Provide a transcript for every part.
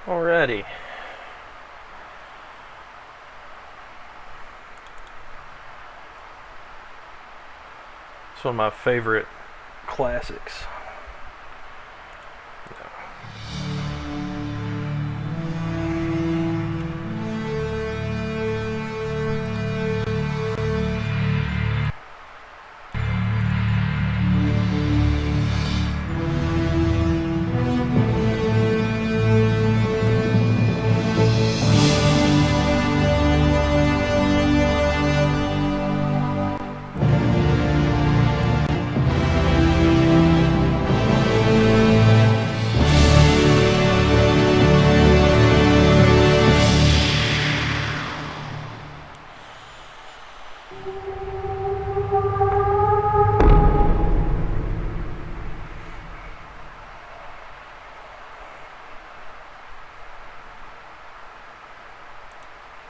Alrighty. It's one of my favorite classics.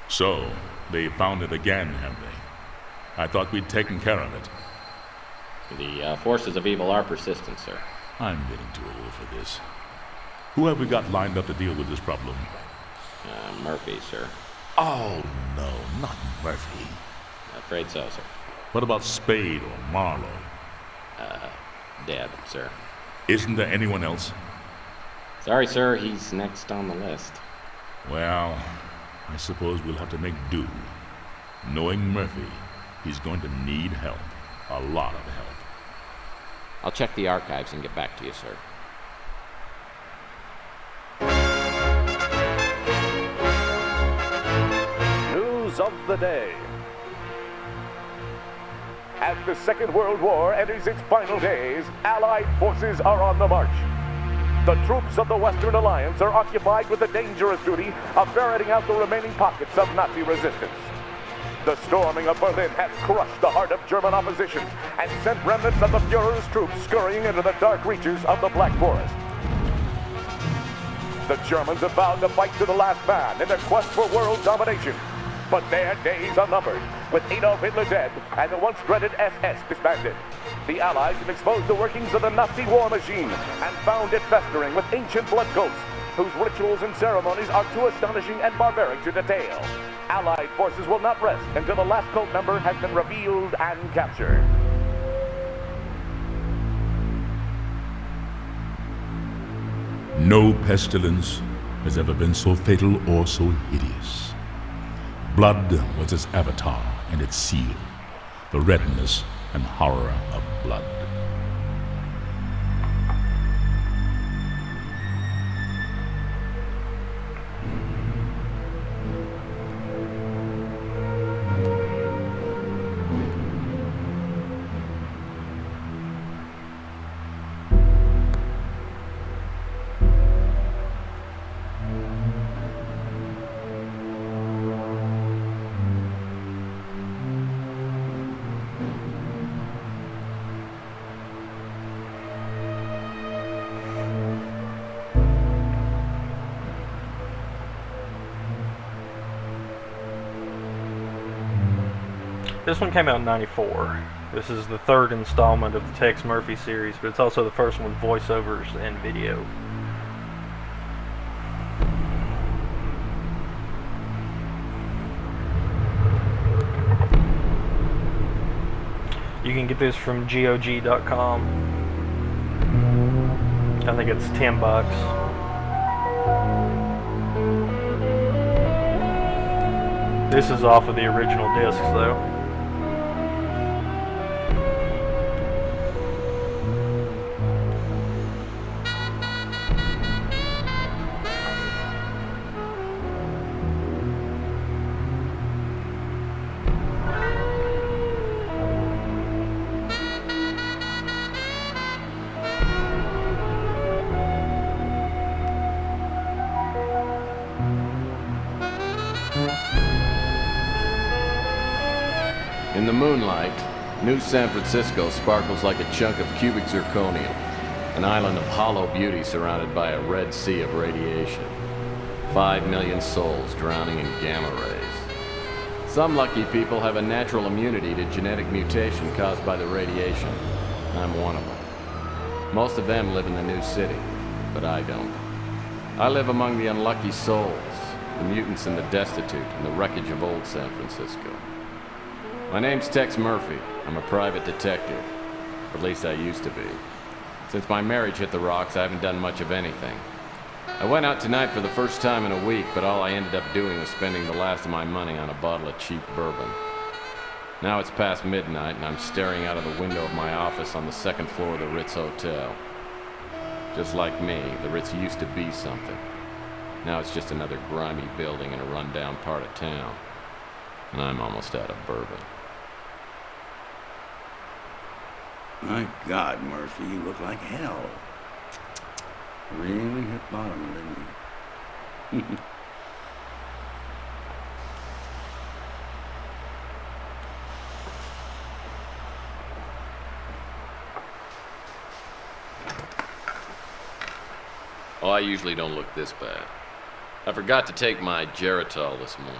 So, they found it again, have they? I thought we'd taken care of it. The forces of evil are persistent, sir. I'm getting too old for this. Who have we got lined up to deal with this problem? Murphy, sir. Oh, no, not Murphy. Afraid so, sir. What about Spade or Marlowe? Dead, sir. Isn't there anyone else? Sorry, sir, he's next on the list. Well, I suppose we'll have to make do. Knowing Murphy, he's going to need help. A lot of help. I'll check the archives and get back to you, sir. News of the day. As the Second World War enters its final days, Allied forces are on the march. The troops of the Western Alliance are occupied with the dangerous duty of ferreting out the remaining pockets of Nazi resistance. The storming of Berlin has crushed the heart of German opposition and sent remnants of the Fuhrer's troops scurrying into the dark reaches of the Black Forest. The Germans have vowed to fight to the last man in their quest for world domination. But their days are numbered, with Adolf Hitler dead and the once dreaded SS disbanded. The Allies have exposed the workings of the Nazi war machine and found it festering with ancient blood cults, whose rituals and ceremonies are too astonishing and barbaric to detail. Allied forces will not rest until the last cult member has been revealed and captured. No pestilence has ever been so fatal or so hideous. Blood was its avatar and its seal, the redness and horror of blood. This one came out in '94. This is the third installment of the Tex Murphy series, but it's also the first one with voiceovers and video. You can get this from GOG.com. I think it's $10. This is off of the original discs, though. In the moonlight, New San Francisco sparkles like a chunk of cubic zirconium, an island of hollow beauty surrounded by a red sea of radiation. 5 million souls drowning in gamma rays. Some lucky people have a natural immunity to genetic mutation caused by the radiation. I'm one of them. Most of them live in the new city, but I don't. I live among the unlucky souls, the mutants and the destitute, and the wreckage of old San Francisco. My name's Tex Murphy. I'm a private detective. Or at least I used to be. Since my marriage hit the rocks, I haven't done much of anything. I went out tonight for the first time in a week, but all I ended up doing was spending the last of my money on a bottle of cheap bourbon. Now it's past midnight, and I'm staring out of the window of my office on the second floor of the Ritz Hotel. Just like me, the Ritz used to be something. Now it's just another grimy building in a rundown part of town. And I'm almost out of bourbon. My God, Murphy, you look like hell. Really hit bottom, didn't you? Oh, I usually don't look this bad. I forgot to take my Geritol this morning.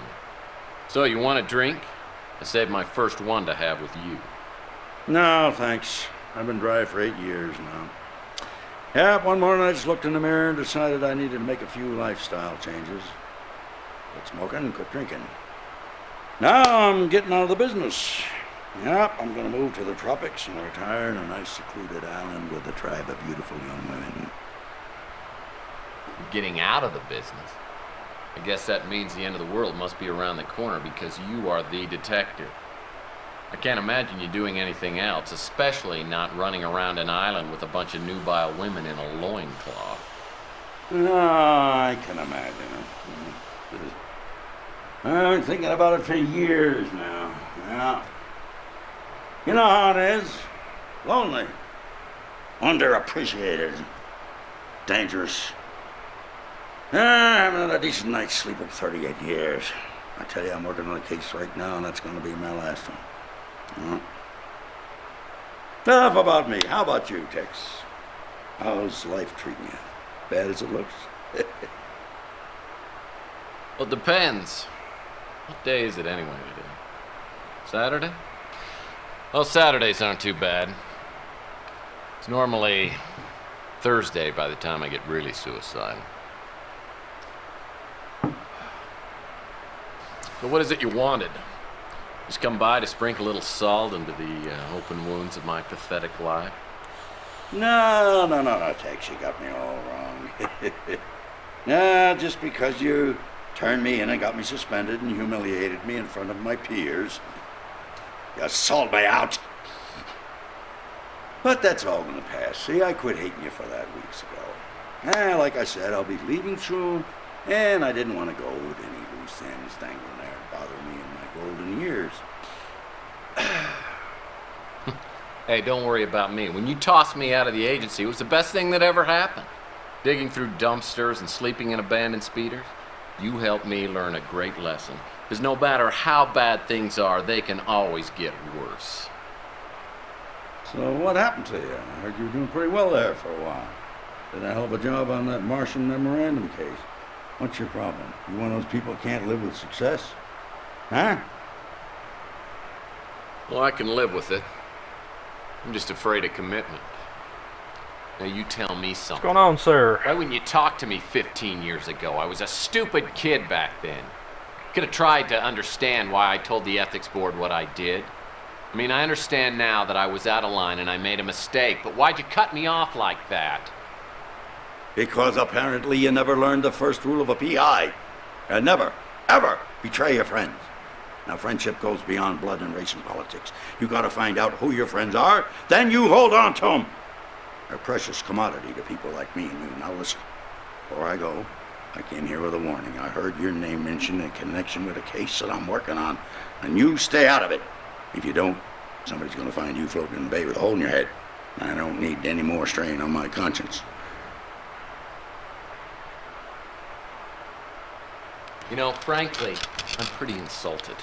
So, you want a drink? I saved my first one to have with you. No, thanks. I've been dry for 8 years now. Yeah, one morning I just looked in the mirror and decided I needed to make a few lifestyle changes. Quit smoking, quit drinking. Now I'm getting out of the business. Yep, I'm gonna move to the tropics and retire in a nice secluded island with a tribe of beautiful young women. Getting out of the business? I guess that means the end of the world must be around the corner because you are the detective. I can't imagine you doing anything else, especially not running around an island with a bunch of nubile women in a loincloth. No, I can imagine it. I've been thinking about it for years now. Yeah. You know how it is. Lonely. Underappreciated. Dangerous. I haven't had a decent night's sleep in 38 years. I tell you, I'm working on a case right now, and that's going to be my last one. Enough about me. How about you, Tex? How's life treating you? Bad as it looks? Well, it depends. What day is it anyway today? Saturday? Well, Saturdays aren't too bad. It's normally Thursday by the time I get really suicidal. So what is it you wanted? Just come by to sprinkle a little salt into the open wounds of my pathetic life? No, Tex, you got me all wrong. No, just because you turned me in and got me suspended and humiliated me in front of my peers. You sold me out. But that's all gonna pass. See, I quit hating you for that weeks ago. Like I said, I'll be leaving soon, and I didn't want to go with any loose ends dangling there and bother me in my golden years. Hey, don't worry about me. When you tossed me out of the agency, it was the best thing that ever happened. Digging through dumpsters and sleeping in abandoned speeders, you helped me learn a great lesson. Because no matter how bad things are, they can always get worse. So what happened to you? I heard you were doing pretty well there for a while. Did a hell of a job on that Martian memorandum case. What's your problem? You one of those people who can't live with success? Huh? Well, I can live with it. I'm just afraid of commitment. Now you tell me something. What's going on, sir? Why wouldn't you talk to me 15 years ago? I was a stupid kid back then. Could have tried to understand why I told the ethics board what I did. I mean, I understand now that I was out of line and I made a mistake, but why'd you cut me off like that? Because apparently you never learned the first rule of a PI. And never, ever betray your friends. Now, friendship goes beyond blood and race and politics. You gotta find out who your friends are, then you hold on to them. They're a precious commodity to people like me and you. Now listen, before I go, I came here with a warning. I heard your name mentioned in connection with a case that I'm working on, and you stay out of it. If you don't, somebody's gonna find you floating in the bay with a hole in your head. I don't need any more strain on my conscience. You know, frankly, I'm pretty insulted.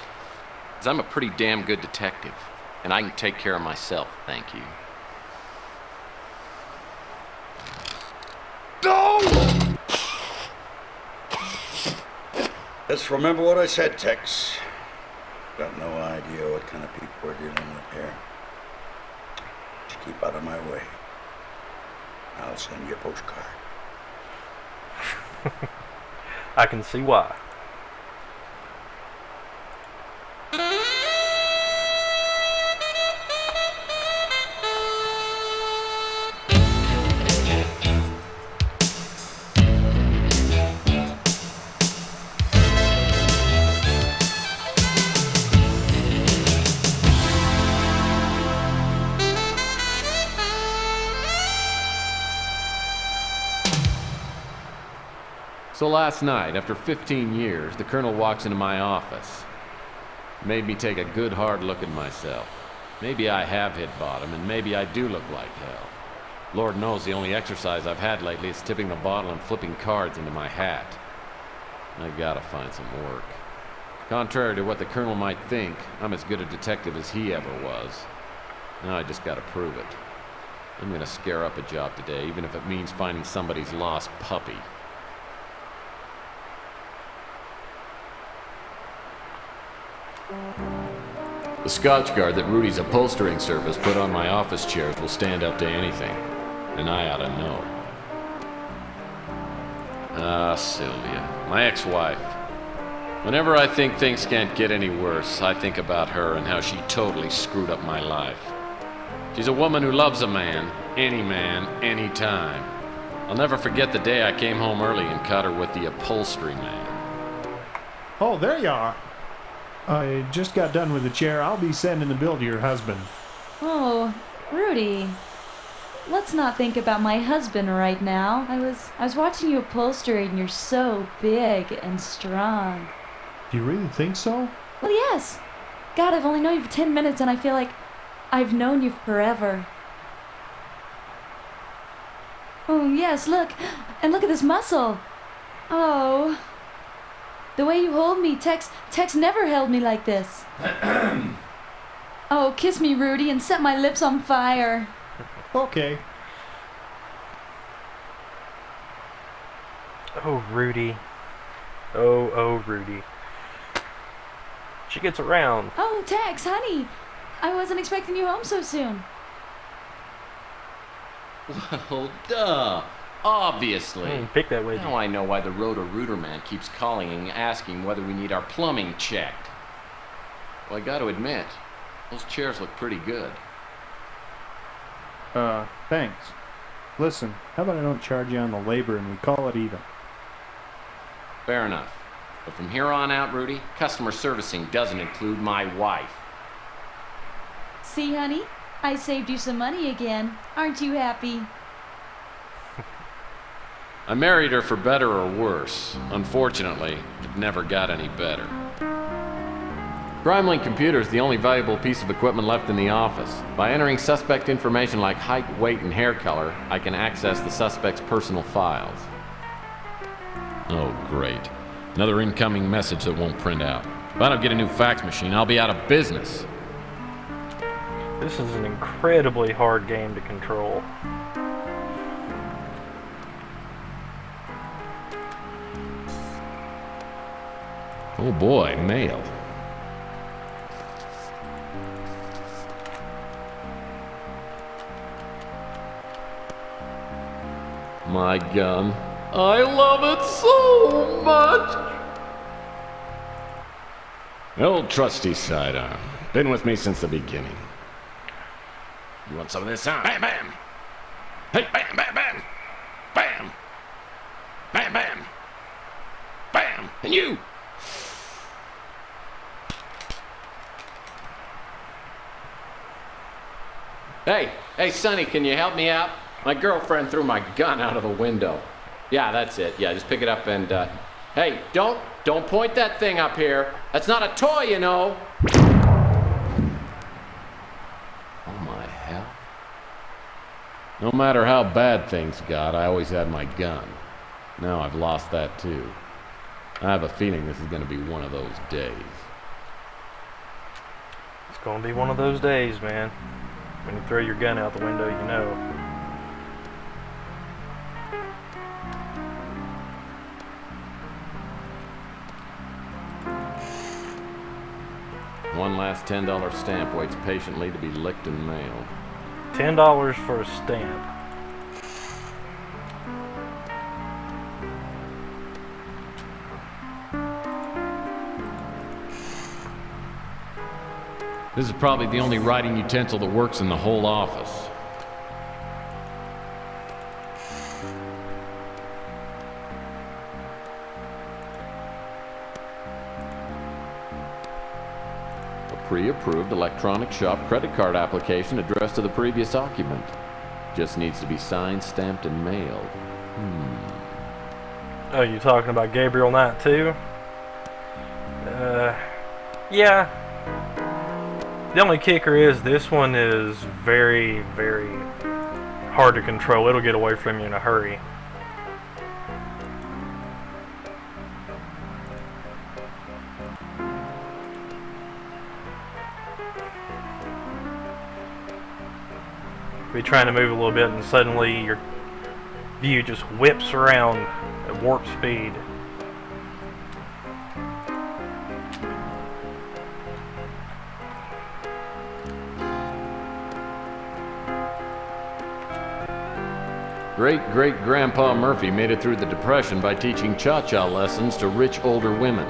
Because I'm a pretty damn good detective, and I can take care of myself, thank you. No! Just remember what I said, Tex. Got no idea what kind of people we're dealing with here. Just keep out of my way. I'll send you a postcard. I can see why. So last night, after 15 years, the Colonel walks into my office. Made me take a good hard look at myself. Maybe I have hit bottom, and maybe I do look like hell. Lord knows the only exercise I've had lately is tipping the bottle and flipping cards into my hat. I gotta find some work. Contrary to what the Colonel might think, I'm as good a detective as he ever was. Now I just gotta prove it. I'm gonna scare up a job today, even if it means finding somebody's lost puppy. The Scotch Guard that Rudy's upholstering service put on my office chairs will stand up to anything, and I ought to know. Ah, Sylvia, my ex-wife. Whenever I think things can't get any worse, I think about her and how she totally screwed up my life. She's a woman who loves a man, any time. I'll never forget the day I came home early and caught her with the upholstery man. Oh, there you are. I just got done with the chair. I'll be sending the bill to your husband. Oh, Rudy. Let's not think about my husband right now. I was watching you upholster and you're so big and strong. Do you really think so? Well, yes. God, I've only known you for 10 minutes and I feel like I've known you forever. Oh, yes, look. And look at this muscle. Oh. The way you hold me, Tex never held me like this. Oh, kiss me, Rudy, and set my lips on fire. Okay. Oh, Rudy. Oh, Rudy. She gets around. Oh, Tex, honey. I wasn't expecting you home so soon. Well, duh. Obviously. Pick that way. Now I know why the Roto-Rooter man keeps calling and asking whether we need our plumbing checked. Well, I gotta admit, those chairs look pretty good. Thanks. Listen, how about I don't charge you on the labor and we call it even? Fair enough. But from here on out, Rudy, customer servicing doesn't include my wife. See, honey? I saved you some money again. Aren't you happy? I married her for better or worse. Unfortunately, it never got any better. CrimeLink Computer is the only valuable piece of equipment left in the office. By entering suspect information like height, weight, and hair color, I can access the suspect's personal files. Oh, great. Another incoming message that won't print out. If I don't get a new fax machine, I'll be out of business. This is an incredibly hard game to control. Oh boy, mail. My gun. I love it so much! Old trusty sidearm. Been with me since the beginning. You want some of this, huh? Bam, bam! Hey, bam, bam, bam! Bam! Bam, bam! Bam! And you! Hey, Sonny, can you help me out? My girlfriend threw my gun out of the window. Yeah, that's it. Yeah, just pick it up and, hey, don't point that thing up here. That's not a toy, you know. Oh, my hell. No matter how bad things got, I always had my gun. Now I've lost that, too. I have a feeling this is going to be one of those days. It's gonna be one of those days, man. When you throw your gun out the window, you know. One last $10 stamp waits patiently to be licked and mailed. $10 for a stamp. This is probably the only writing utensil that works in the whole office. A pre-approved electronic shop credit card application addressed to the previous occupant. Just needs to be signed, stamped, and mailed. Oh, you talking about Gabriel Knight too? Yeah. The only kicker is this one is very, very hard to control. It'll get away from you in a hurry. Be trying to move a little bit and suddenly your view just whips around at warp speed. Great-great-grandpa Murphy made it through the Depression by teaching cha-cha lessons to rich older women.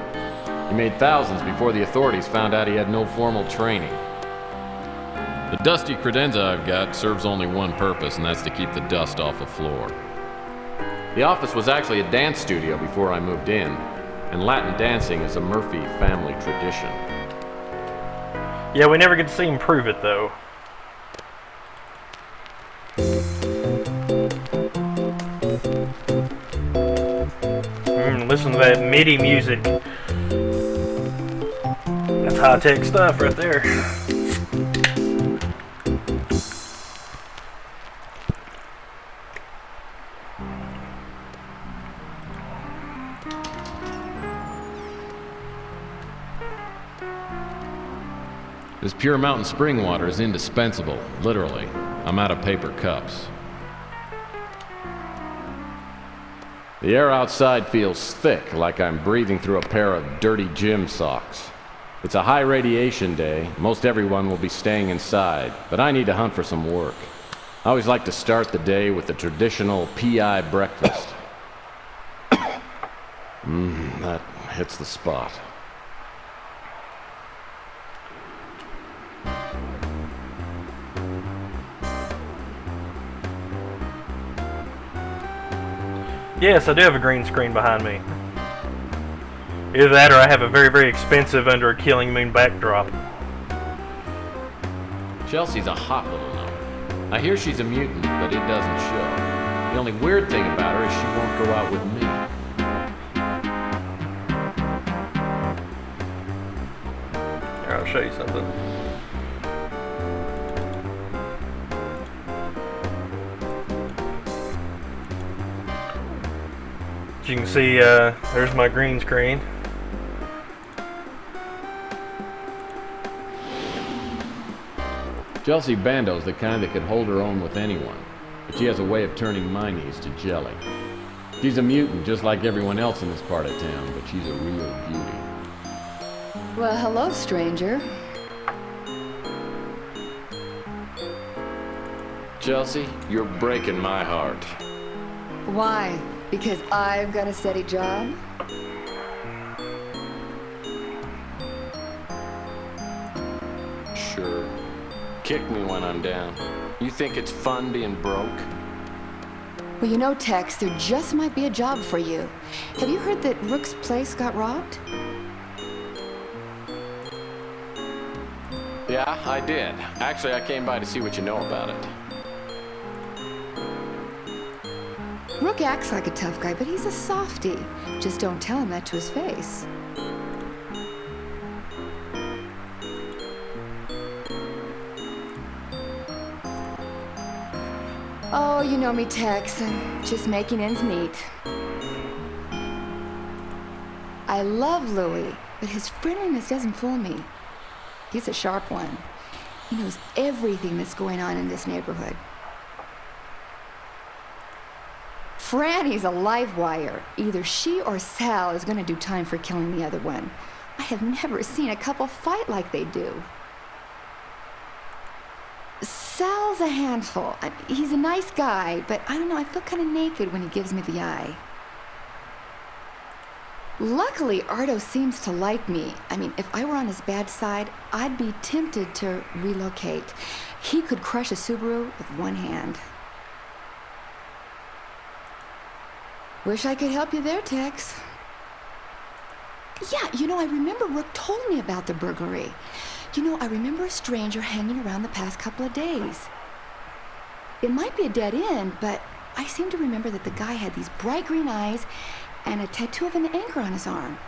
He made thousands before the authorities found out he had no formal training. The dusty credenza I've got serves only one purpose, and that's to keep the dust off the floor. The office was actually a dance studio before I moved in, and Latin dancing is a Murphy family tradition. Yeah, we never get to see him prove it, though. Listen to that MIDI music. That's high-tech stuff right there. This pure mountain spring water is indispensable, literally. I'm out of paper cups. The air outside feels thick, like I'm breathing through a pair of dirty gym socks. It's a high radiation day. Most everyone will be staying inside, but I need to hunt for some work. I always like to start the day with the traditional PI breakfast. That hits the spot. Yes, I do have a green screen behind me. Either that or I have a very, very expensive Under a Killing Moon backdrop. Chelsea's a hot little number. I hear she's a mutant, but it doesn't show. The only weird thing about her is she won't go out with me. Here, I'll show you something. As you can see, there's my green screen. Chelsea Bando's the kind that could hold her own with anyone, but she has a way of turning my knees to jelly. She's a mutant just like everyone else in this part of town, but she's a real beauty. Well, hello, stranger. Chelsea, you're breaking my heart. Why? Because I've got a steady job? Sure. Kick me when I'm down. You think it's fun being broke? Well, you know, Tex, there just might be a job for you. Have you heard that Rook's place got robbed? Yeah, I did. Actually, I came by to see what you know about it. Rook acts like a tough guy, but he's a softie. Just don't tell him that to his face. Oh, you know me, Tex. I'm just making ends meet. I love Louis, but his friendliness doesn't fool me. He's a sharp one. He knows everything that's going on in this neighborhood. Franny's a live wire. Either she or Sal is going to do time for killing the other one. I have never seen a couple fight like they do. Sal's a handful. He's a nice guy, but I don't know, I feel kind of naked when he gives me the eye. Luckily, Ardo seems to like me. I mean, if I were on his bad side, I'd be tempted to relocate. He could crush a Subaru with one hand. Wish I could help you there, Tex. Yeah, I remember Rook told me about the burglary. I remember a stranger hanging around the past couple of days. It might be a dead end, but I seem to remember that the guy had these bright green eyes and a tattoo of an anchor on his arm.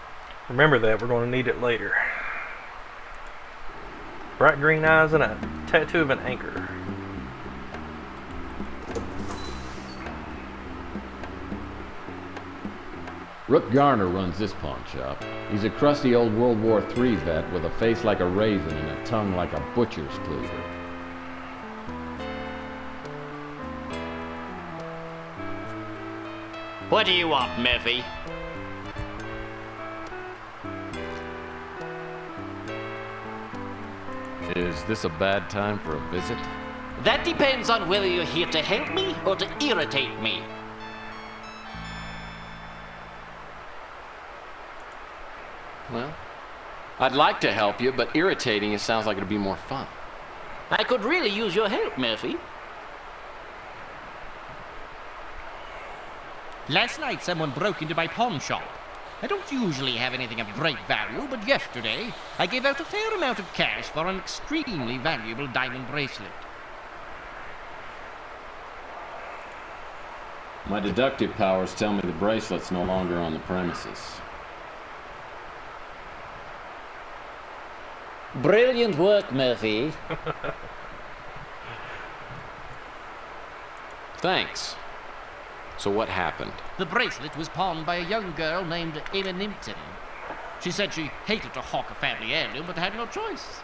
Remember that, we're going to need it later. Bright green eyes and a tattoo of an anchor. Rook Garner runs this pawn shop. He's a crusty old World War III vet with a face like a raisin and a tongue like a butcher's cleaver. What do you want, Murphy? Is this a bad time for a visit? That depends on whether you're here to help me or to irritate me. Well, I'd like to help you, but irritating you sounds like it'd be more fun. I could really use your help, Murphy. Last night someone broke into my pawn shop. I don't usually have anything of great value, but yesterday I gave out a fair amount of cash for an extremely valuable diamond bracelet. My deductive powers tell me the bracelet's no longer on the premises. Brilliant work, Murphy. Thanks. So what happened? The bracelet was pawned by a young girl named Amy Nimpton. She said she hated to hawk a family heirloom, but had no choice.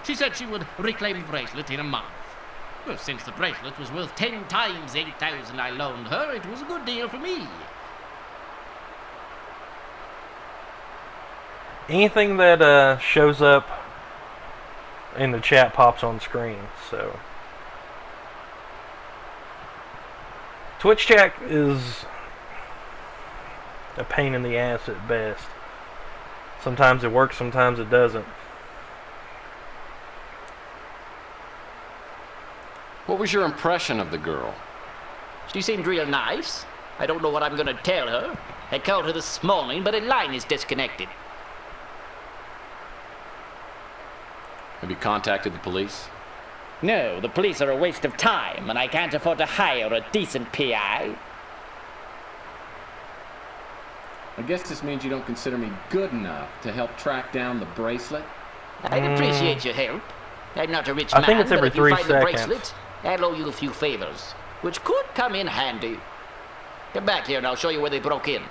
She said she would reclaim the bracelet in a month. Well, since the bracelet was worth 10 times the 8,000 I loaned her, it was a good deal for me. Anything that shows up in the chat pops on screen, so Twitch chat is a pain in the ass at best. Sometimes it works, sometimes it doesn't. What was your impression of the girl? She seemed real nice. I don't know what I'm gonna tell her. I called her this morning, but her line is disconnected. Have you contacted the police? No, the police are a waste of time, and I can't afford to hire a decent PI. I guess this means you don't consider me good enough to help track down the bracelet? I'd appreciate your help. I'm not a rich I man, think it's every but if you 3 find the seconds. bracelet, I'll owe you a few favors, which could come in handy. Come back here and I'll show you where they broke in.